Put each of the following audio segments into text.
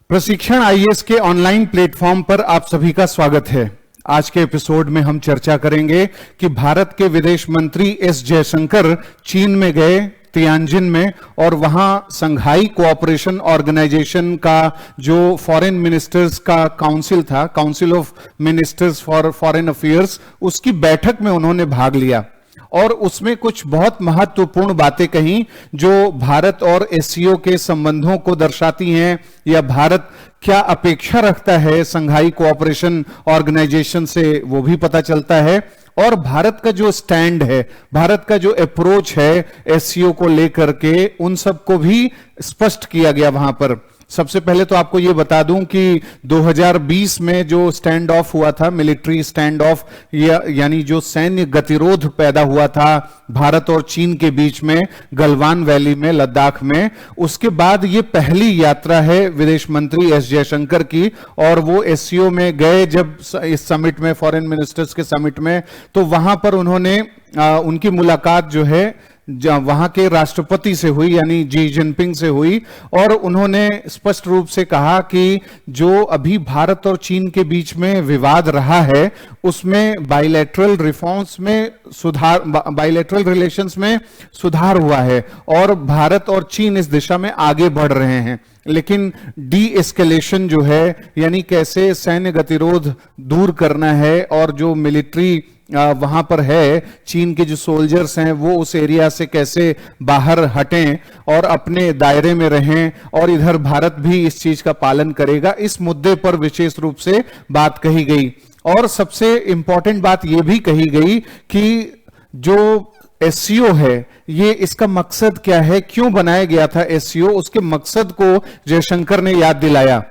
प्रशिक्षण आईएएस के online platform पर आप सभी का स्वागत है। आज के एपिसोड में हम चर्चा करेंगे कि भारत के विदेश मंत्री एस जयशंकर चीन में गए, तियानजिन में, और वहां संघाई कोऑपरेशन ऑर्गेनाइजेशन का जो फॉरेन मिनिस्टर्स का काउंसिल था, council of ministers for foreign affairs, उसकी बैठक में उन्होंने भाग लिया और उसमें कुछ बहुत महत्वपूर्ण बातें कही जो भारत और एससीओ के संबंधों को दर्शाती हैं, या भारत क्या अपेक्षा रखता है संघाई कोऑपरेशन ऑर्गेनाइजेशन से वो भी पता चलता है, और भारत का जो स्टैंड है, भारत का जो अप्रोच है एससीओ को लेकर के, उन सबको भी स्पष्ट किया गया वहां पर। सबसे पहले तो आपको यह बता दूं कि 2020 में जो स्टैंड ऑफ हुआ था, मिलिट्री स्टैंड ऑफ, यानी जो सैन्य गतिरोध पैदा हुआ था भारत और चीन के बीच में गलवान वैली में, लद्दाख में, उसके बाद ये पहली यात्रा है विदेश मंत्री एस जयशंकर की। और वो एससीओ में गए जब इस समिट में, फॉरेन मिनिस्टर्स के समिट में, तो वहां पर उन्होंने उनकी मुलाकात जो है वहां के राष्ट्रपति से हुई, यानी जी जिनपिंग से हुई, और उन्होंने स्पष्ट रूप से कहा कि जो अभी भारत और चीन के बीच में विवाद रहा है उसमें बायलैटरल रिफॉर्म्स में सुधार, बायलैटरल रिलेशंस में सुधार हुआ है और भारत और चीन इस दिशा में आगे बढ़ रहे हैं। लेकिन डी एस्केलेशन जो है, यानी कैसे सैन्य गतिरोध दूर करना है और जो मिलिट्री वहां पर है, चीन के जो सोल्जर्स हैं वो उस एरिया से कैसे बाहर हटें और अपने दायरे में रहें, और इधर भारत भी इस चीज का पालन करेगा, इस मुद्दे पर विशेष रूप से बात कही गई। और सबसे इंपॉर्टेंट बात यह भी कही गई कि जो एससीओ है, ये इसका मकसद क्या है, क्यों बनाया गया था एससीओ, उसके मकसद को जयशंकर ने याद दिलाया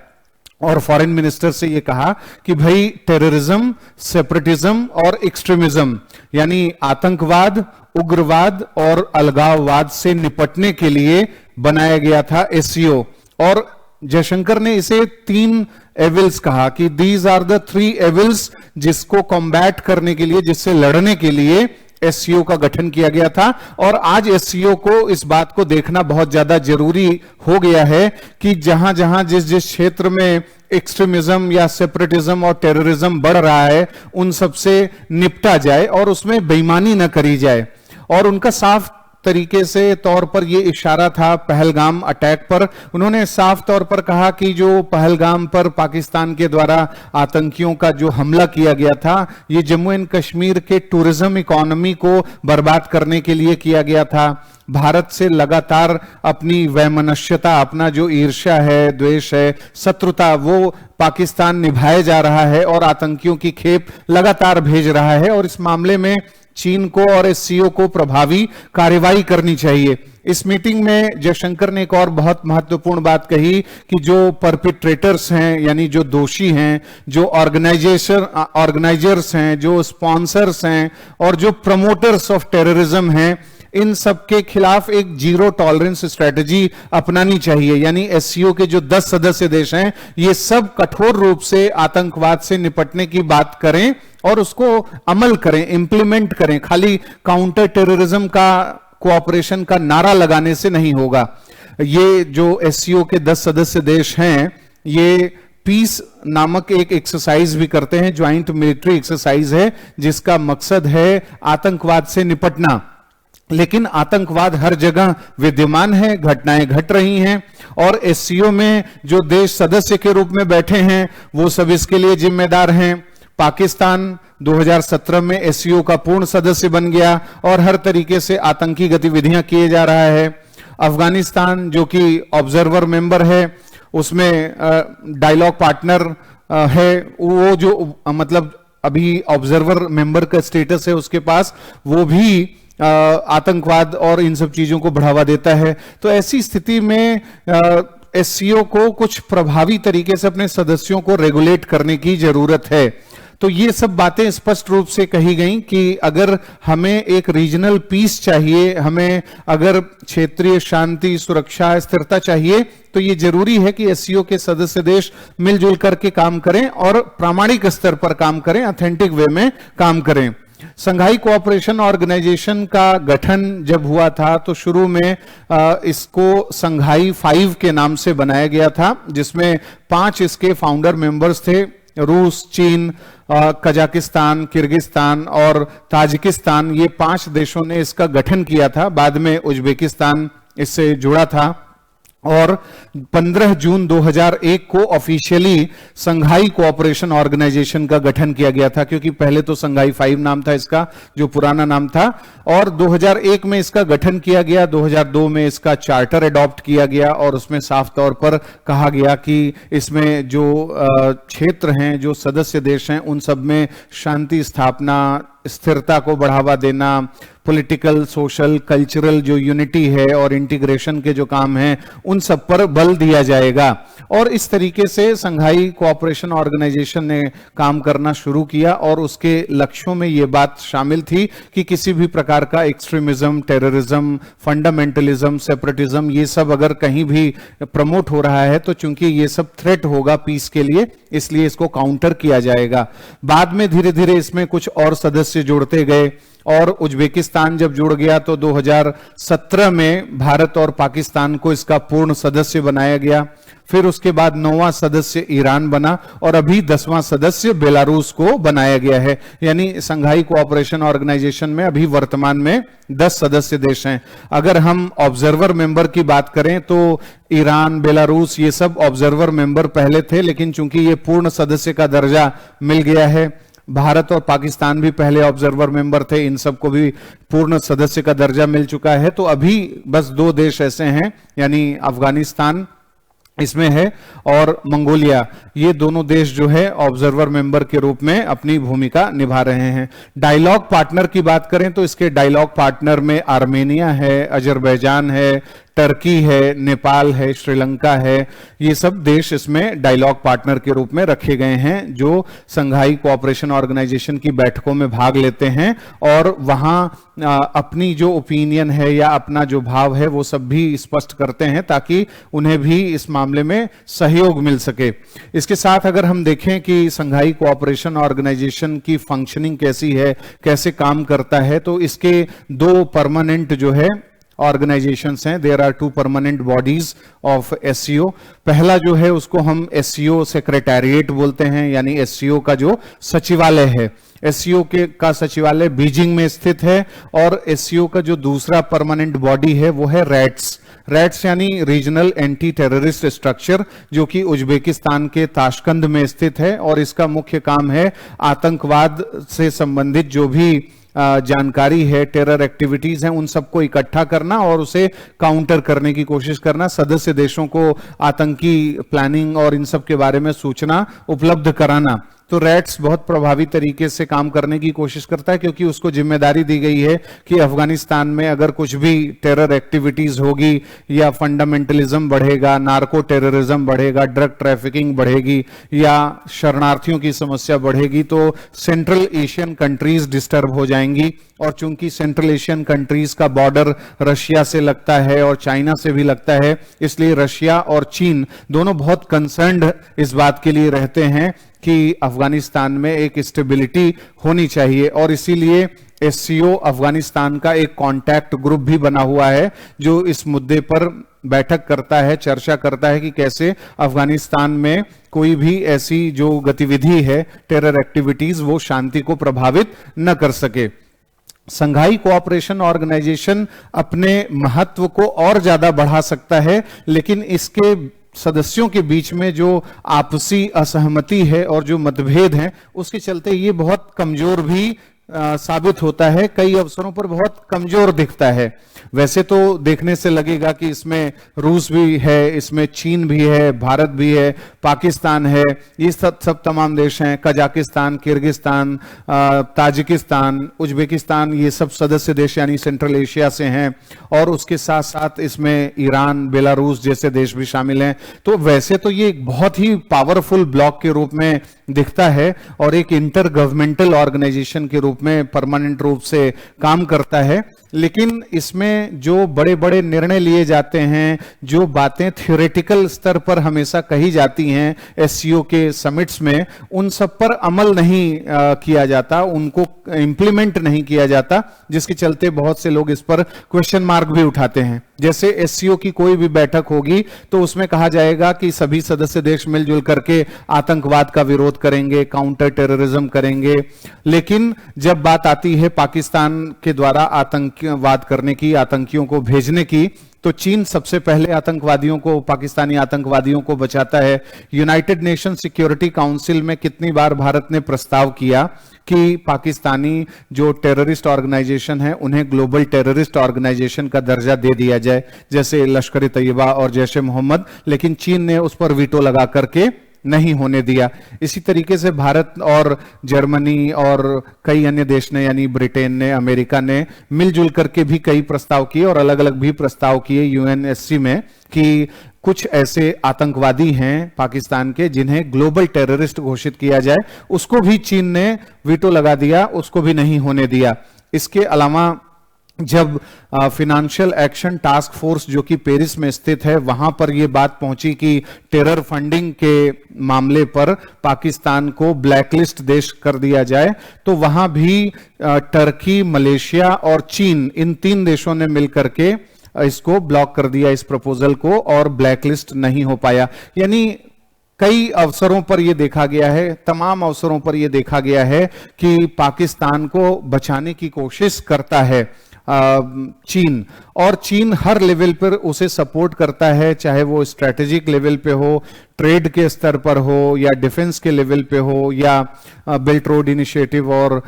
और फॉरेन मिनिस्टर से ये कहा कि भाई टेररिज्म, सेपरेटिज्म और एक्सट्रीमिज्म, यानी आतंकवाद, उग्रवाद और अलगाववाद से निपटने के लिए बनाया गया था एससीओ। और जयशंकर ने इसे 3 एविल्स कहा कि दीज आर द 3 एविल्स जिसको कॉम्बैट करने के लिए, जिससे लड़ने के लिए एससीओ का गठन किया गया था। और आज एससीओ को इस बात को देखना बहुत ज्यादा जरूरी हो गया है कि जहां जहां जिस क्षेत्र में एक्सट्रीमिज्म या सेपरेटिज्म और टेररिज्म बढ़ रहा है उन सब से निपटा जाए और उसमें बेईमानी न करी जाए। और उनका साफ तरीके से तौर पर यह इशारा था पहलगाम अटैक पर। उन्होंने साफ तौर पर कहा कि जो पहलगाम पर पाकिस्तान के द्वारा आतंकियों का जो हमला किया गया था, ये जम्मू एंड कश्मीर के टूरिज्म इकोनॉमी को बर्बाद करने के लिए किया गया था। भारत से लगातार अपनी वैमनस्यता, अपना जो ईर्ष्या है, द्वेष है, शत्रुता, वो पाकिस्तान निभाए जा रहा है और आतंकियों की खेप लगातार भेज रहा है, और इस मामले में चीन को और एससीओ को प्रभावी कार्रवाई करनी चाहिए। इस मीटिंग में जयशंकर ने एक और बहुत महत्वपूर्ण बात कही कि जो परपिट्रेटर्स हैं, यानी जो दोषी हैं, जो ऑर्गेनाइजर्स हैं, जो स्पॉन्सर्स हैं और जो प्रमोटर्स ऑफ टेररिज्म हैं, इन सब के खिलाफ एक जीरो टॉलरेंस स्ट्रेटजी अपनानी चाहिए। यानी एससीओ के जो 10 सदस्य देश हैं, ये सब कठोर रूप से आतंकवाद से निपटने की बात करें और उसको अमल करें, इंप्लीमेंट करें। खाली काउंटर टेररिज्म का, कोऑपरेशन का नारा लगाने से नहीं होगा। ये जो एससीओ के 10 सदस्य देश हैं, ये पीस नामक एक एक्सरसाइज भी करते हैं, ज्वाइंट मिलिट्री एक्सरसाइज है, जिसका मकसद है आतंकवाद से निपटना। लेकिन आतंकवाद हर जगह विद्यमान है, घटनाएं घट रही हैं, और एससीओ में जो देश सदस्य के रूप में बैठे हैं वो सब इसके लिए जिम्मेदार हैं। पाकिस्तान 2017 में एससीओ का पूर्ण सदस्य बन गया और हर तरीके से आतंकी गतिविधियां किए जा रहा है। अफगानिस्तान जो कि ऑब्जर्वर मेंबर है, उसमें डायलॉग पार्टनर है, वो जो मतलब अभी ऑब्जर्वर मेंबर का स्टेटस है उसके पास, वो भी आतंकवाद और इन सब चीजों को बढ़ावा देता है। तो ऐसी स्थिति में एससीओ को कुछ प्रभावी तरीके से अपने सदस्यों को रेगुलेट करने की जरूरत है। तो ये सब बातें स्पष्ट रूप से कही गई कि अगर हमें एक रीजनल पीस चाहिए, हमें अगर क्षेत्रीय शांति, सुरक्षा, स्थिरता चाहिए, तो ये जरूरी है कि एससीओ के सदस्य देश मिलजुल करके काम करें और प्रामाणिक स्तर पर काम करें, ऑथेंटिक वे में काम करें। संघाई कोऑपरेशन ऑर्गेनाइजेशन का गठन जब हुआ था तो शुरू में इसको संघाई 5 के नाम से बनाया गया था, जिसमें 5 इसके फाउंडर मेंबर्स थे, रूस, चीन, कजाकिस्तान, किर्गिस्तान और ताजिकिस्तान। ये 5 देशों ने इसका गठन किया था। बाद में उज्बेकिस्तान इससे जुड़ा था और 15 जून 2001 को ऑफिशियली संघाई कोऑपरेशन ऑर्गेनाइजेशन का गठन किया गया था, क्योंकि पहले तो संघाई 5 नाम था इसका, जो पुराना नाम था, और 2001 में इसका गठन किया गया। 2002 में इसका चार्टर अडॉप्ट किया गया और उसमें साफ तौर पर कहा गया कि इसमें जो क्षेत्र हैं, जो सदस्य देश हैं, उन सब में शांति स्थापना, स्थिरता को बढ़ावा देना, पॉलिटिकल, सोशल, कल्चरल जो यूनिटी है और इंटीग्रेशन के जो काम हैं, उन सब पर बल दिया जाएगा। और इस तरीके से संघाई कोऑपरेशन ऑर्गेनाइजेशन ने काम करना शुरू किया और उसके लक्ष्यों में यह बात शामिल थी कि किसी भी प्रकार का एक्सट्रीमिज्म, टेररिज्म, फंडामेंटलिज्म, सेपरेटिज्म, ये सब अगर कहीं भी प्रमोट हो रहा है तो चूंकि ये सब थ्रेट होगा पीस के लिए, इसलिए इसको काउंटर किया जाएगा। बाद में धीरे धीरे इसमें कुछ और सदस्य जुड़ते गए और उज्बेकिस्तान जब जुड़ गया तो 2017 में भारत और पाकिस्तान को इसका पूर्ण सदस्य बनाया गया। फिर उसके बाद 9वां सदस्य ईरान बना और अभी 10वां सदस्य बेलारूस को बनाया गया है। यानी संघाई कोऑपरेशन ऑर्गेनाइजेशन में अभी वर्तमान में 10 सदस्य देश हैं। अगर हम ऑब्जर्वर मेंबर की बात करें तो ईरान, बेलारूस, ये सब ऑब्जर्वर मेंबर पहले थे, लेकिन चूंकि ये पूर्ण सदस्य का दर्जा मिल गया है, भारत और पाकिस्तान भी पहले ऑब्जर्वर मेंबर थे, इन सबको भी पूर्ण सदस्य का दर्जा मिल चुका है। तो अभी बस 2 देश ऐसे हैं, यानी अफगानिस्तान इसमें है और मंगोलिया, ये दोनों देश जो है ऑब्जर्वर मेंबर के रूप में अपनी भूमिका निभा रहे हैं। डायलॉग पार्टनर की बात करें तो इसके डायलॉग पार्टनर में आर्मेनिया है, अजरबैजान है, टर्की है, नेपाल है, श्रीलंका है, ये सब देश इसमें डायलॉग पार्टनर के रूप में रखे गए हैं, जो संघाई कोऑपरेशन ऑर्गेनाइजेशन की बैठकों में भाग लेते हैं और वहां अपनी जो ओपिनियन है या अपना जो भाव है वो सब भी स्पष्ट करते हैं, ताकि उन्हें भी इस मामले में सहयोग मिल सके। इसके साथ अगर हम देखें कि संघाई कोऑपरेशन ऑर्गेनाइजेशन की फंक्शनिंग कैसी है, कैसे काम करता है, तो इसके 2 परमानेंट जो है ऑर्गेनाइजेशंस हैं। There are 2 permanent bodies of SCO. पहला जो है उसको हम एससीओ सेक्रेटेरिएट बोलते हैं, यानी एससीओ का जो सचिवालय है। एससीओ के का सचिवालय बीजिंग में स्थित है और एससीओ का जो दूसरा परमानेंट बॉडी है वो है रैट्स यानी रीजनल एंटी टेररिस्ट स्ट्रक्चर, जो कि उज्बेकिस्तान के ताशकंद में स्थित है और इसका मुख्य काम है आतंकवाद से संबंधित जो भी जानकारी है, टेरर एक्टिविटीज हैं, उन सबको इकट्ठा करना और उसे काउंटर करने की कोशिश करना, सदस्य देशों को आतंकी प्लानिंग और इन सब के बारे में सूचना उपलब्ध कराना। तो रैट्स बहुत प्रभावी तरीके से काम करने की कोशिश करता है, क्योंकि उसको जिम्मेदारी दी गई है कि अफगानिस्तान में अगर कुछ भी टेरर एक्टिविटीज होगी या फंडामेंटलिज्म बढ़ेगा, नार्को टेररिज्म बढ़ेगा, ड्रग ट्रैफिकिंग बढ़ेगी या शरणार्थियों की समस्या बढ़ेगी, तो सेंट्रल एशियन कंट्रीज डिस्टर्ब हो जाएंगी। और चूंकि सेंट्रल एशियन कंट्रीज का बॉर्डर रशिया से लगता है और चाइना से भी लगता है, इसलिए रशिया और चीन दोनों बहुत कंसर्न्ड इस बात के लिए रहते हैं कि अफगानिस्तान में एक स्टेबिलिटी होनी चाहिए। और इसीलिए एससीओ अफगानिस्तान का एक कॉन्टैक्ट ग्रुप भी बना हुआ है, जो इस मुद्दे पर बैठक करता है, चर्चा करता है कि कैसे अफगानिस्तान में कोई भी ऐसी जो गतिविधि है, टेरर एक्टिविटीज, वो शांति को प्रभावित न कर सके। संघाई कोऑपरेशन ऑर्गेनाइजेशन अपने महत्व को और ज्यादा बढ़ा सकता है, लेकिन इसके सदस्यों के बीच में जो आपसी असहमति है और जो मतभेद हैं, उसके चलते ये बहुत कमजोर भी साबित होता है, कई अवसरों पर बहुत कमजोर दिखता है। वैसे तो देखने से लगेगा कि इसमें रूस भी है, इसमें चीन भी है, भारत भी है, पाकिस्तान है, ये सब तमाम देश हैं, कजाकिस्तान, किर्गिस्तान, ताजिकिस्तान, उज्बेकिस्तान, ये सब सदस्य देश यानी सेंट्रल एशिया से हैं। और उसके साथ साथ इसमें ईरान, बेलारूस जैसे देश भी शामिल हैं। तो वैसे तो ये एक बहुत ही पावरफुल ब्लॉक के रूप में दिखता है और एक इंटर गवर्नमेंटल ऑर्गेनाइजेशन के रूप रूप में परमानेंट रूप से काम करता है। लेकिन इसमें जो बड़े बड़े निर्णय लिए जाते हैं, जो बातें थ्योरेटिकल स्तर पर हमेशा कही जाती हैं एससीओ के समिट्स में, उन सब पर अमल नहीं किया जाता, उनको इंप्लीमेंट नहीं किया जाता, जिसके चलते बहुत से लोग इस पर क्वेश्चन मार्क भी उठाते हैं। जैसे एससीओ की कोई भी बैठक होगी तो उसमें कहा जाएगा कि सभी सदस्य देश मिलजुल करके आतंकवाद का विरोध करेंगे, काउंटर टेररिज्म करेंगे। लेकिन जब बात आती है पाकिस्तान के द्वारा आतंकवाद करने की, आतंकियों को भेजने की, तो चीन सबसे पहले आतंकवादियों को, पाकिस्तानी आतंकवादियों को बचाता है। यूनाइटेड नेशन सिक्योरिटी काउंसिल में कितनी बार भारत ने प्रस्ताव किया कि पाकिस्तानी जो टेररिस्ट ऑर्गेनाइजेशन है उन्हें ग्लोबल टेररिस्ट ऑर्गेनाइजेशन का दर्जा दे दिया जाए, जैसे लश्कर तैयबा और जैश ए मोहम्मद, लेकिन चीन ने उस पर वीटो लगा करके नहीं होने दिया। इसी तरीके से भारत और जर्मनी और कई अन्य देश ने, यानी ब्रिटेन ने, अमेरिका ने मिलजुल करके भी कई प्रस्ताव किए और अलग अलग भी प्रस्ताव किए यूएनएससी में कि कुछ ऐसे आतंकवादी हैं पाकिस्तान के जिन्हें ग्लोबल टेररिस्ट घोषित किया जाए। उसको भी चीन ने वीटो लगा दिया, उसको भी नहीं होने दिया। इसके अलावा जब फिनेंशियल एक्शन टास्क फोर्स जो कि पेरिस में स्थित है, वहां पर यह बात पहुंची कि टेरर फंडिंग के मामले पर पाकिस्तान को ब्लैकलिस्ट देश कर दिया जाए, तो वहां भी टर्की, मलेशिया और चीन, इन 3 देशों ने मिलकर के इसको ब्लॉक कर दिया, इस प्रपोजल को, और ब्लैकलिस्ट नहीं हो पाया। यानी कई अवसरों पर यह देखा गया है, तमाम अवसरों पर यह देखा गया है कि पाकिस्तान को बचाने की कोशिश करता है चीन, और चीन हर लेवल पर उसे सपोर्ट करता है, चाहे वो स्ट्रेटेजिक लेवल पे हो, ट्रेड के स्तर पर हो, या डिफेंस के लेवल पे हो, या बेल्ट रोड इनिशिएटिव और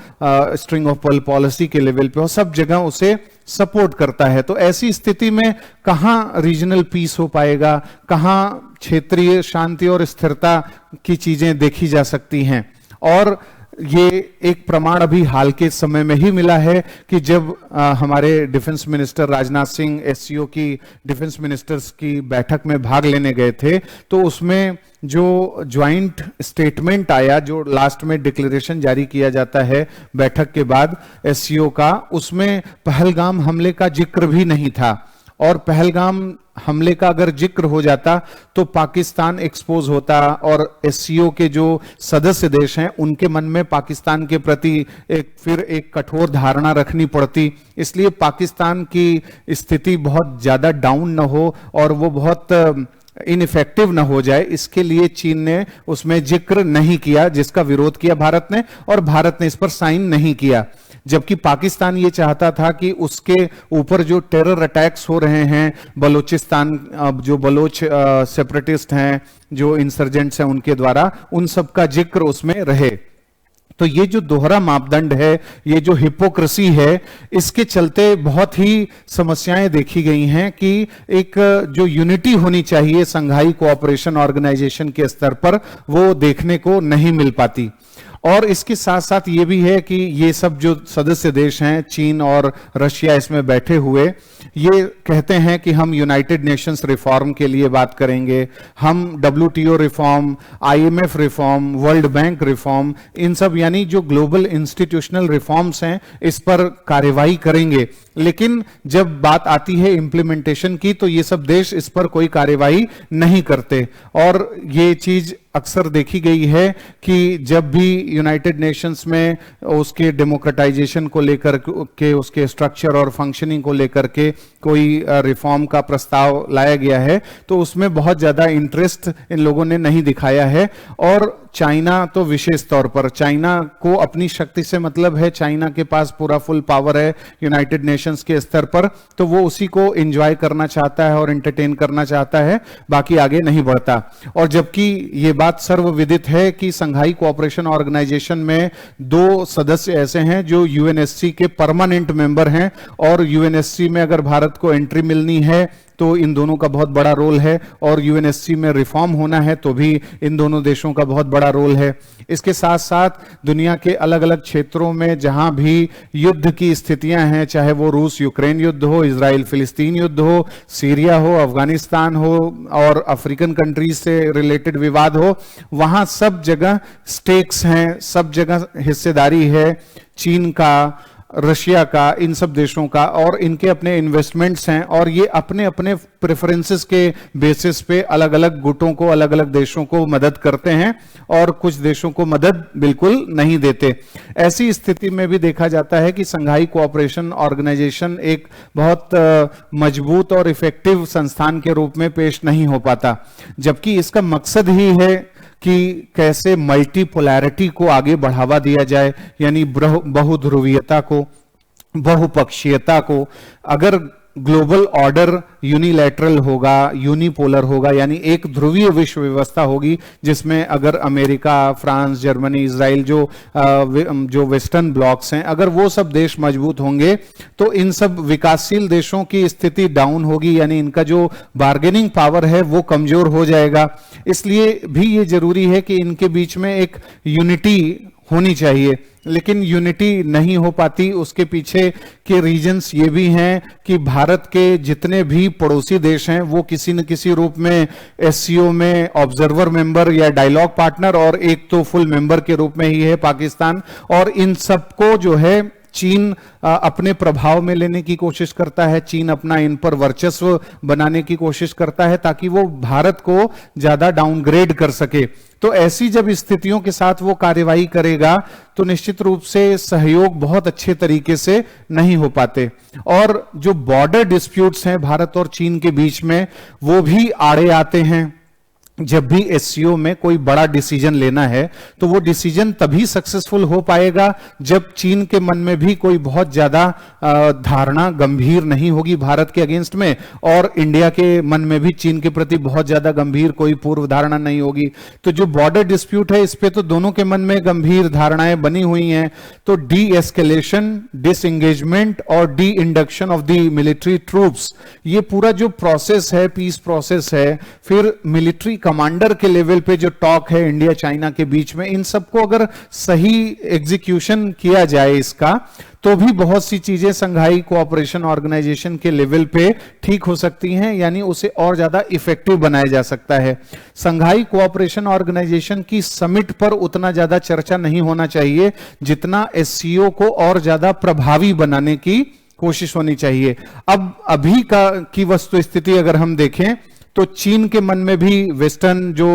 स्ट्रिंग ऑफ पर्ल पॉलिसी के लेवल पे हो, सब जगह उसे सपोर्ट करता है। तो ऐसी स्थिति में कहां रीजनल पीस हो पाएगा, कहां क्षेत्रीय शांति और स्थिरता की चीजें देखी जा सकती हैं। और ये एक प्रमाण अभी हाल के समय में ही मिला है कि जब हमारे defence minister Rajnath Singh SCO की डिफेंस मिनिस्टर्स की बैठक में भाग लेने गए थे, तो उसमें जो ज्वाइंट स्टेटमेंट आया, जो लास्ट में डिक्लेरेशन जारी किया जाता है बैठक के बाद एससीओ का, उसमें पहलगाम हमले का जिक्र भी नहीं था। और पहलगाम हमले का अगर जिक्र हो जाता तो पाकिस्तान एक्सपोज होता और एससीओ के जो सदस्य देश हैं उनके मन में पाकिस्तान के प्रति फिर एक कठोर धारणा रखनी पड़ती। इसलिए पाकिस्तान की स्थिति बहुत ज्यादा डाउन न हो और वो बहुत इनइफेक्टिव न हो जाए, इसके लिए चीन ने उसमें जिक्र नहीं किया, जिसका विरोध किया भारत ने, और भारत ने इस पर साइन नहीं किया। जबकि पाकिस्तान ये चाहता था कि उसके ऊपर जो टेरर अटैक्स हो रहे हैं, बलूचिस्तान जो बलोच सेपरेटिस्ट हैं, जो इंसर्जेंट्स हैं उनके द्वारा, उन सब का जिक्र उसमें रहे। तो ये जो दोहरा मापदंड है, ये जो हिपोक्रेसी है, इसके चलते बहुत ही समस्याएं देखी गई हैं कि एक जो यूनिटी होनी चाहिए संघाई कोऑपरेशन ऑर्गेनाइजेशन के स्तर पर, वो देखने को नहीं मिल पाती। और इसके साथ साथ ये भी है कि ये सब जो सदस्य देश हैं, चीन और रशिया इसमें बैठे हुए, ये कहते हैं कि हम यूनाइटेड नेशंस रिफॉर्म के लिए बात करेंगे, हम WTO reform, IMF reform, world bank reform, इन सब यानी जो ग्लोबल इंस्टीट्यूशनल रिफॉर्म्स हैं इस पर कार्यवाही करेंगे। लेकिन जब बात आती है इंप्लीमेंटेशन की तो ये सब देश इस पर कोई कार्यवाही नहीं करते। और ये चीज अक्सर देखी गई है कि जब भी यूनाइटेड नेशंस में उसके डेमोक्रेटाइजेशन को लेकर के, उसके स्ट्रक्चर और फंक्शनिंग को लेकर के कोई रिफॉर्म का प्रस्ताव लाया गया है, तो उसमें बहुत ज्यादा इंटरेस्ट इन लोगों ने नहीं दिखाया है। और चाइना तो विशेष तौर पर, चाइना को अपनी शक्ति से मतलब है, चाइना के पास पूरा फुल पावर है यूनाइटेड नेशंस के स्तर पर, तो वो उसी को एंजॉय करना चाहता है और एंटरटेन करना चाहता है, बाकी आगे नहीं बढ़ता। और जबकि ये बात सर्वविदित है कि संघाई कोऑपरेशन ऑर्गेनाइजेशन में 2 सदस्य ऐसे हैं जो यूएनएससी के परमानेंट मेंबर हैं, और यूएनएससी में अगर भारत को एंट्री मिलनी है तो इन दोनों का बहुत बड़ा रोल है, और यूएनएससी में रिफॉर्म होना है तो भी इन दोनों देशों का बहुत बड़ा रोल है। इसके साथ साथ दुनिया के अलग अलग क्षेत्रों में जहां भी युद्ध की स्थितियां हैं, चाहे वो रूस यूक्रेन युद्ध हो, इजराइल फिलिस्तीन युद्ध हो, सीरिया हो, अफगानिस्तान हो, और अफ्रीकन कंट्रीज से रिलेटेड विवाद हो, वहां सब जगह स्टेक्स हैं, सब जगह हिस्सेदारी है चीन का, रशिया का, इन सब देशों का, और इनके अपने इन्वेस्टमेंट्स हैं, और ये अपने अपने प्रेफरेंसेस के बेसिस पे अलग अलग गुटों को, अलग अलग देशों को मदद करते हैं और कुछ देशों को मदद बिल्कुल नहीं देते। ऐसी स्थिति में भी देखा जाता है कि संघाई कोऑपरेशन ऑर्गेनाइजेशन एक बहुत मजबूत और इफेक्टिव संस्थान के रूप में पेश नहीं हो पाता, जबकि इसका मकसद ही है कि कैसे मल्टीपोलैरिटी को आगे बढ़ावा दिया जाए, यानी बहुध्रुवीयता को, बहुपक्षीयता को। अगर ग्लोबल ऑर्डर यूनिलैटरल होगा, यूनिपोलर होगा, यानी एक ध्रुवीय विश्व व्यवस्था होगी जिसमें अगर अमेरिका, फ्रांस, जर्मनी, इजराइल जो वेस्टर्न ब्लॉक्स हैं, अगर वो सब देश मजबूत होंगे तो इन सब विकासशील देशों की स्थिति डाउन होगी, यानी इनका जो बार्गेनिंग पावर है वो कमजोर हो जाएगा। इसलिए भी ये जरूरी है कि इनके बीच में एक यूनिटी होनी चाहिए, लेकिन यूनिटी नहीं हो पाती। उसके पीछे के रीजंस ये भी हैं कि भारत के जितने भी पड़ोसी देश हैं वो किसी न किसी रूप में एससीओ में ऑब्जर्वर मेंबर या डायलॉग पार्टनर, और एक तो फुल मेंबर के रूप में ही है पाकिस्तान, और इन सबको जो है चीन अपने प्रभाव में लेने की कोशिश करता है, चीन अपना इन पर वर्चस्व बनाने की कोशिश करता है ताकि वो भारत को ज्यादा डाउनग्रेड कर सके। तो ऐसी जब स्थितियों के साथ वो कार्यवाही करेगा तो निश्चित रूप से सहयोग बहुत अच्छे तरीके से नहीं हो पाते, और जो बॉर्डर डिस्प्यूट्स हैं भारत और चीन के बीच में वो भी आड़े आते हैं। जब भी एससीओ में कोई बड़ा डिसीजन लेना है तो वो डिसीजन तभी सक्सेसफुल हो पाएगा जब चीन के मन में भी कोई बहुत ज्यादा धारणा गंभीर नहीं होगी भारत के अगेंस्ट में, और इंडिया के मन में भी चीन के प्रति बहुत ज्यादा गंभीर कोई पूर्व धारणा नहीं होगी। तो जो बॉर्डर डिस्प्यूट है इस पे तो दोनों के मन में गंभीर धारणाएं बनी हुई हैं। तो डी एस्केलेशन, डिसएंगेजमेंट और D induction of the military troops, ये पूरा जो प्रोसेस है, पीस प्रोसेस है, फिर मिलिट्री कमांडर के लेवल पे जो टॉक है इंडिया चाइना के बीच में, इन सबको अगर सही एग्जीक्यूशन किया जाए इसका, तो भी बहुत सी चीजें संघाई कोऑपरेशन ऑर्गेनाइजेशन के लेवल पे ठीक हो सकती हैं, यानी उसे और ज्यादा इफेक्टिव बनाया जा सकता है। संघाई कोऑपरेशन ऑर्गेनाइजेशन की समिट पर उतना ज्यादा चर्चा नहीं होना चाहिए जितना एससीओ को और ज्यादा प्रभावी बनाने की कोशिश होनी चाहिए। अब अभी की वस्तु स्थिति अगर हम देखें तो चीन के मन में भी वेस्टर्न जो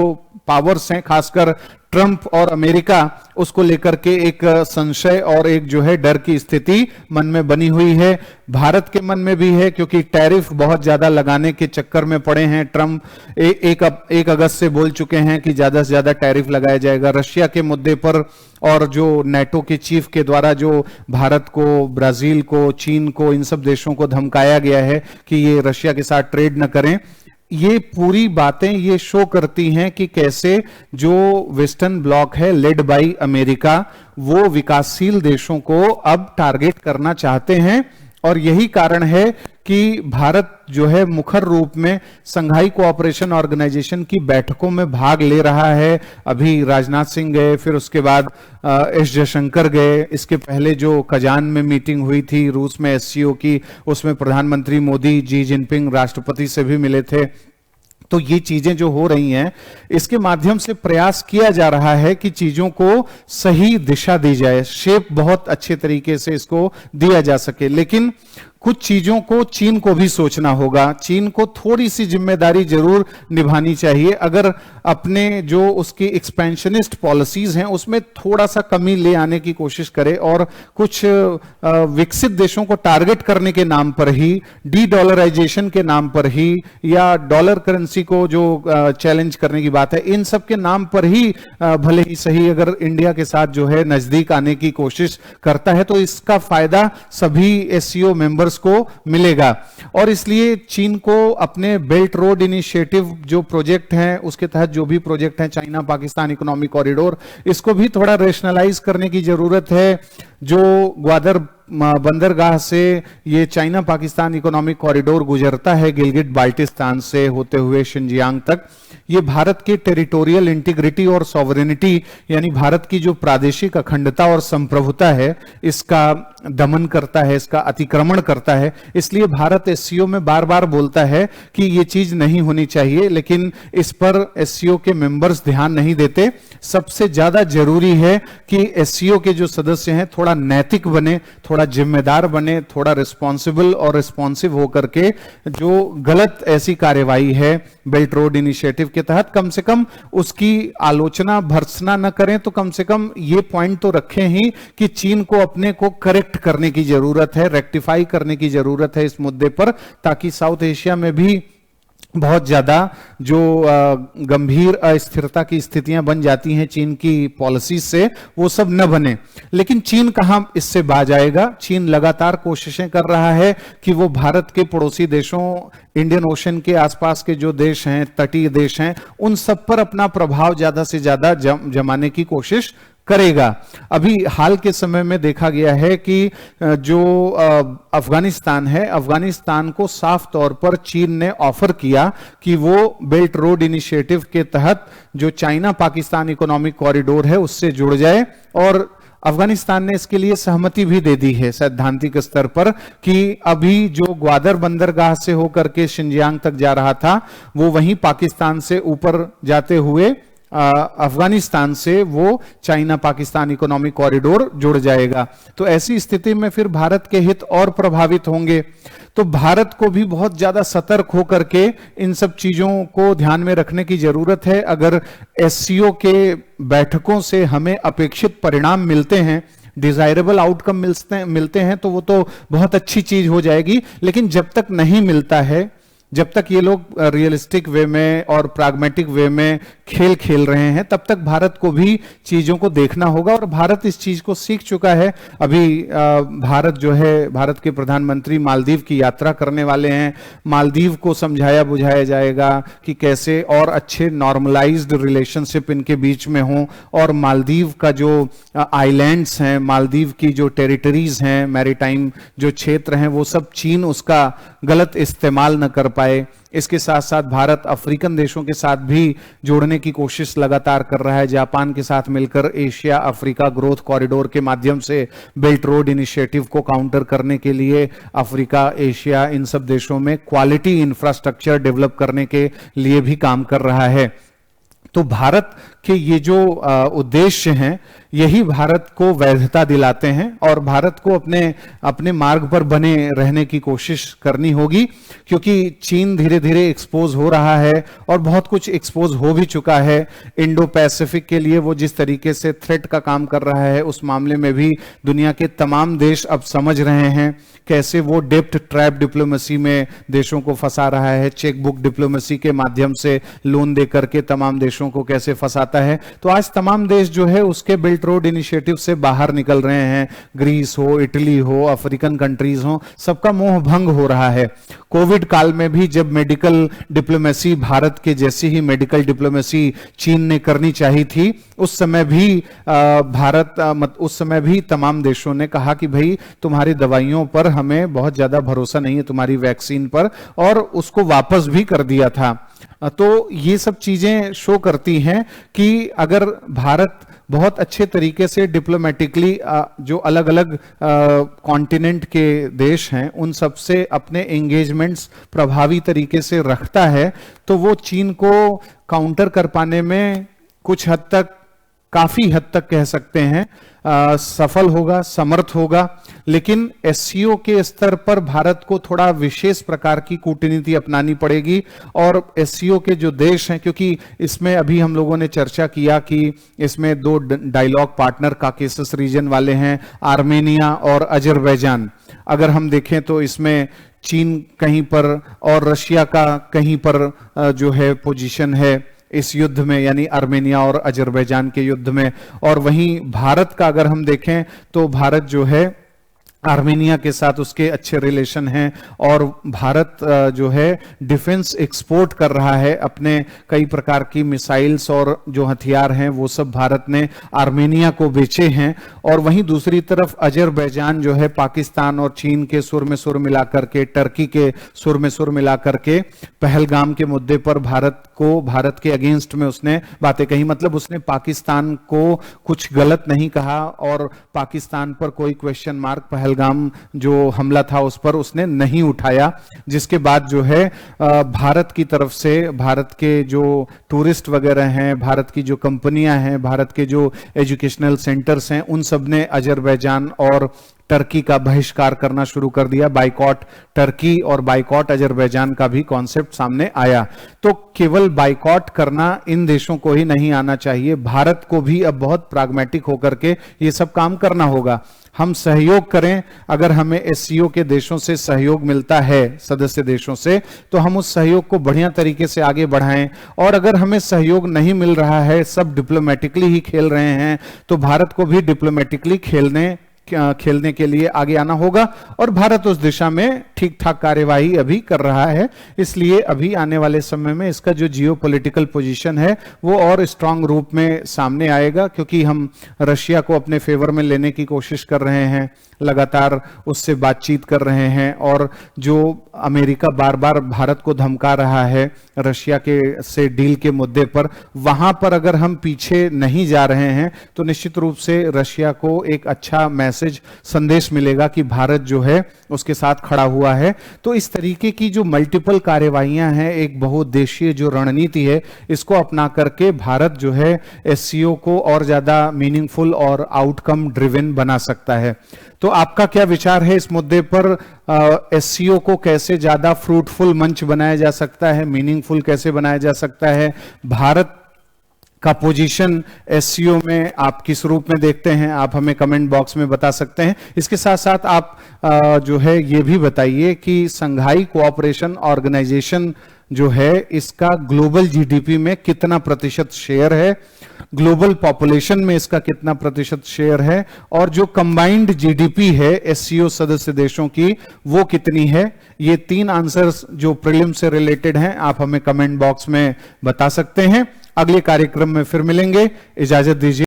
पावर्स हैं, खासकर ट्रंप और अमेरिका, उसको लेकर के एक संशय और एक जो है डर की स्थिति मन में बनी हुई है। भारत के मन में भी है क्योंकि टैरिफ बहुत ज्यादा लगाने के चक्कर में पड़े हैं। ट्रंप एक अगस्त से बोल चुके हैं कि ज्यादा से ज्यादा टैरिफ लगाया जाएगा रशिया के मुद्दे पर, और जो नेटो के चीफ के द्वारा जो भारत को, ब्राजील को, चीन को, इन सब देशों को धमकाया गया है कि ये रशिया के साथ ट्रेड न करें। ये पूरी बातें ये शो करती हैं कि कैसे जो वेस्टर्न ब्लॉक है लेड बाय अमेरिका, वो विकासशील देशों को अब टारगेट करना चाहते हैं, और यही कारण है कि भारत जो है मुखर रूप में संघाई कोऑपरेशन ऑर्गेनाइजेशन की बैठकों में भाग ले रहा है। अभी राजनाथ सिंह गए, फिर उसके बाद एस जयशंकर गए, इसके पहले जो कजान में मीटिंग हुई थी रूस में एससीओ की, उसमें प्रधानमंत्री मोदी जी जिनपिंग राष्ट्रपति से भी मिले थे। तो ये चीजें जो हो रही हैं इसके माध्यम से प्रयास किया जा रहा है कि चीजों को सही दिशा दी जाए, शेप बहुत अच्छे तरीके से इसको दिया जा सके। लेकिन कुछ चीजों को चीन को भी सोचना होगा, चीन को थोड़ी सी जिम्मेदारी जरूर निभानी चाहिए। अगर अपने जो उसकी एक्सपेंशनिस्ट पॉलिसीज हैं उसमें थोड़ा सा कमी ले आने की कोशिश करे, और कुछ विकसित देशों को टारगेट करने के नाम पर ही, डी डॉलराइजेशन के नाम पर ही, या डॉलर करेंसी को जो चैलेंज करने की बात है, इन सब के नाम पर ही भले ही सही अगर इंडिया के साथ जो है नजदीक आने की कोशिश करता है तो इसका फायदा सभी एससीओ मेंबर्स को मिलेगा। और इसलिए चीन को अपने बेल्ट रोड इनिशिएटिव जो प्रोजेक्ट हैं, उसके तहत जो भी प्रोजेक्ट हैं, चाइना पाकिस्तान इकोनॉमिक कॉरिडोर, इसको भी थोड़ा रेशनलाइज करने की जरूरत है। जो ग्वादर बंदरगाह से ये चाइना पाकिस्तान इकोनॉमिक कॉरिडोर गुजरता है गिलगिट बाल्टिस्तान से होते हुए शिनजियांग तक। ये भारत की टेरिटोरियल इंटीग्रिटी और सॉवरेनिटी यानी भारत की जो प्रादेशिक अखंडता और संप्रभुता है इसका दमन करता है, इसका अतिक्रमण करता है। इसलिए भारत एससीओ में बार बार बोलता है कि ये चीज नहीं होनी चाहिए, लेकिन इस पर एससीओ के मेंबर्स ध्यान नहीं देते। सबसे ज्यादा जरूरी है कि एससीओ के जो सदस्य हैं थोड़ा नैतिक बने, थोड़ा जिम्मेदार बने, थोड़ा रिस्पॉन्सिबल और रिस्पॉन्सिव होकर के जो गलत ऐसी कार्यवाही है बेल्ट रोड इनिशिएटिव के तहत कम से कम उसकी आलोचना भर्त्सना न करें, तो कम से कम ये पॉइंट तो रखें ही कि चीन को अपने को करेक्ट करने की जरूरत है, रेक्टिफाई करने की जरूरत है इस मुद्दे पर, ताकि साउथ एशिया में भी बहुत ज्यादा जो गंभीर अस्थिरता की स्थितियां बन जाती हैं चीन की पॉलिसी से, वो सब न बने। लेकिन चीन कहां इससे बाज आएगा। चीन लगातार कोशिशें कर रहा है कि वो भारत के पड़ोसी देशों, इंडियन ओशन के आसपास के जो देश हैं, तटीय देश हैं, उन सब पर अपना प्रभाव ज्यादा से ज्यादा जमाने की कोशिश करेगा। अभी हाल के समय में देखा गया है कि जो अफगानिस्तान है, अफगानिस्तान को साफ तौर पर चीन ने ऑफर किया कि वो बेल्ट रोड इनिशिएटिव के तहत जो चाइना पाकिस्तान इकोनॉमिक कॉरिडोर है उससे जुड़ जाए, और अफगानिस्तान ने इसके लिए सहमति भी दे दी है सैद्धांतिक स्तर पर कि अभी जो ग्वादर बंदरगाह से होकर के शिनजियांग तक जा रहा था वो वहीं पाकिस्तान से ऊपर जाते हुए अफगानिस्तान से वो चाइना पाकिस्तान इकोनॉमिक कॉरिडोर जुड़ जाएगा। तो ऐसी स्थिति में फिर भारत के हित और प्रभावित होंगे। तो भारत को भी बहुत ज्यादा सतर्क होकर के इन सब चीजों को ध्यान में रखने की जरूरत है। अगर एससीओ के बैठकों से हमें अपेक्षित परिणाम मिलते हैं, डिजायरेबल आउटकम मिलते हैं तो वो तो बहुत अच्छी चीज हो जाएगी, लेकिन जब तक नहीं मिलता है, जब तक ये लोग रियलिस्टिक वे में और प्राग्मेटिक वे में खेल रहे हैं, तब तक भारत को भी चीजों को देखना होगा। और भारत इस चीज को सीख चुका है। अभी भारत जो है, भारत के प्रधानमंत्री मालदीव की यात्रा करने वाले हैं। मालदीव को समझाया बुझाया जाएगा कि कैसे और अच्छे नॉर्मलाइज्ड रिलेशनशिप इनके बीच में हो, और मालदीव का जो आइलैंड्स हैं, मालदीव की जो टेरिटरीज हैं, मैरीटाइम जो क्षेत्र हैं, वो सब चीन उसका गलत इस्तेमाल न कर पाए। इसके साथ साथ भारत अफ्रीकन देशों के साथ भी जोड़ने की कोशिश लगातार कर रहा है। जापान के साथ मिलकर एशिया अफ्रीका ग्रोथ कॉरिडोर के माध्यम से बेल्ट रोड इनिशिएटिव को काउंटर करने के लिए अफ्रीका, एशिया, इन सब देशों में क्वालिटी इंफ्रास्ट्रक्चर डेवलप करने के लिए भी काम कर रहा है। तो भारत के ये जो उद्देश्य हैं, यही भारत को वैधता दिलाते हैं, और भारत को अपने मार्ग पर बने रहने की कोशिश करनी होगी, क्योंकि चीन धीरे धीरे एक्सपोज हो रहा है और बहुत कुछ एक्सपोज हो भी चुका है। इंडो पैसिफिक के लिए वो जिस तरीके से थ्रेट का काम कर रहा है, उस मामले में भी दुनिया के तमाम देश अब समझ रहे हैं कैसे वो डेप्ट ट्रैप डिप्लोमेसी में देशों को फंसा रहा है, चेकबुक डिप्लोमेसी के माध्यम से लोन दे करके तमाम देशों को कैसे फंसाता है। तो आज तमाम देश जो है उसके बेल्ट रोड इनिशिएटिव से बाहर निकल रहे हैं। ग्रीस हो, इटली हो, अफ्रीकन कंट्रीज हो, सबका मोह भंग हो रहा है। कोविड काल में भी जब मेडिकल डिप्लोमेसी, भारत के जैसी ही मेडिकल डिप्लोमेसी चीन ने करनी चाहिए थी, उस समय भी तमाम देशों ने कहा कि भाई तुम्हारी दवाइयों पर हमें बहुत ज्यादा भरोसा नहीं है, तुम्हारी वैक्सीन पर, और उसको वापस भी कर दिया था। तो ये सब चीजें शो करती हैं कि अगर भारत बहुत अच्छे तरीके से डिप्लोमेटिकली जो अलग अलग कॉन्टिनेंट के देश हैं उन सब से अपने एंगेजमेंट्स प्रभावी तरीके से रखता है, तो वो चीन को काउंटर कर पाने में कुछ हद तक, काफी हद तक कह सकते हैं सफल होगा, समर्थ होगा। लेकिन एससीओ के स्तर पर भारत को थोड़ा विशेष प्रकार की कूटनीति अपनानी पड़ेगी। और एससीओ के जो देश हैं, क्योंकि इसमें अभी हम लोगों ने चर्चा किया कि इसमें दो डायलॉग पार्टनर काकेसस रीजन वाले हैं, आर्मेनिया और अजरबैजान। अगर हम देखें तो इसमें चीन कहीं पर और रशिया का कहीं पर जो है पोजीशन है इस युद्ध में, यानी आर्मेनिया और अजरबैजान के युद्ध में। और वहीं भारत का अगर हम देखें तो भारत जो है आर्मेनिया के साथ उसके अच्छे रिलेशन हैं और भारत जो है डिफेंस एक्सपोर्ट कर रहा है, अपने कई प्रकार की मिसाइल्स और जो हथियार हैं वो सब भारत ने आर्मेनिया को बेचे हैं। और वहीं दूसरी तरफ अजरबैजान जो है पाकिस्तान और चीन के सुर में सुर मिलाकर के, टर्की के सुर में सुर मिलाकर के पहलगाम के मुद्दे पर भारत के अगेंस्ट में उसने बातें कही। मतलब उसने पाकिस्तान को कुछ गलत नहीं कहा और पाकिस्तान पर कोई क्वेश्चन मार्क पहलगाम जो हमला था उस पर उसने नहीं उठाया, जिसके बाद जो है भारत की तरफ से भारत के जो टूरिस्ट वगैरह हैं, भारत की जो कंपनियां हैं, भारत के जो एजुकेशनल सेंटर्स हैं, उन सब ने अजरबैजान और टर्की का बहिष्कार करना शुरू कर दिया। बाइकॉट टर्की और बाइकॉट अजरबैजान का भी कॉन्सेप्ट सामने आया। तो केवल बाइकॉट करना इन देशों को ही नहीं आना चाहिए, भारत को भी अब बहुत प्राग्मेटिक होकर के ये सब काम करना होगा। हम सहयोग करें, अगर हमें एससीओ के देशों से सहयोग मिलता है, सदस्य देशों से, तो हम उस सहयोग को बढ़िया तरीके से आगे बढ़ाएं। और अगर हमें सहयोग नहीं मिल रहा है, सब डिप्लोमेटिकली ही खेल रहे हैं, तो भारत को भी डिप्लोमेटिकली खेलने के लिए आगे आना होगा। और भारत उस दिशा में ठीक ठाक कार्यवाही अभी कर रहा है, इसलिए अभी आने वाले समय में इसका जो जियोपॉलिटिकल पोजीशन है वो और स्ट्रांग रूप में सामने आएगा, क्योंकि हम रशिया को अपने फेवर में लेने की कोशिश कर रहे हैं, लगातार उससे बातचीत कर रहे हैं। और जो अमेरिका बार बार भारत को धमका रहा है रशिया के से डील के मुद्दे पर, वहां पर अगर हम पीछे नहीं जा रहे हैं तो निश्चित रूप से रशिया को एक अच्छा संदेश मिलेगा कि भारत जो है उसके साथ खड़ा हुआ है। तो इस तरीके की जो मल्टीपल कार्यवाहियां हैं, एक बहुउद्देशीय जो रणनीति है, इसको अपना करके भारत जो है एससीओ को और ज्यादा मीनिंगफुल और आउटकम ड्रिवन बना सकता है। तो आपका क्या विचार है इस मुद्दे पर? एससीओ को कैसे ज्यादा फ्रूटफुल मंच बनाया जा सकता है, मीनिंगफुल कैसे बनाया जा सकता है? भारत का पोजीशन एससीओ में आप किस रूप में देखते हैं? आप हमें कमेंट बॉक्स में बता सकते हैं। इसके साथ साथ आप जो है ये भी बताइए कि संघाई कोऑपरेशन ऑर्गेनाइजेशन जो है इसका ग्लोबल जीडीपी में कितना प्रतिशत शेयर है, ग्लोबल पॉपुलेशन में इसका कितना प्रतिशत शेयर है, और जो कंबाइंड जीडीपी है एससीओ सदस्य देशों की वो कितनी है? ये 3 आंसर्स जो प्रीलिम से रिलेटेड हैं आप हमें कमेंट बॉक्स में बता सकते हैं। अगले कार्यक्रम में फिर मिलेंगे, इजाजत दीजिए।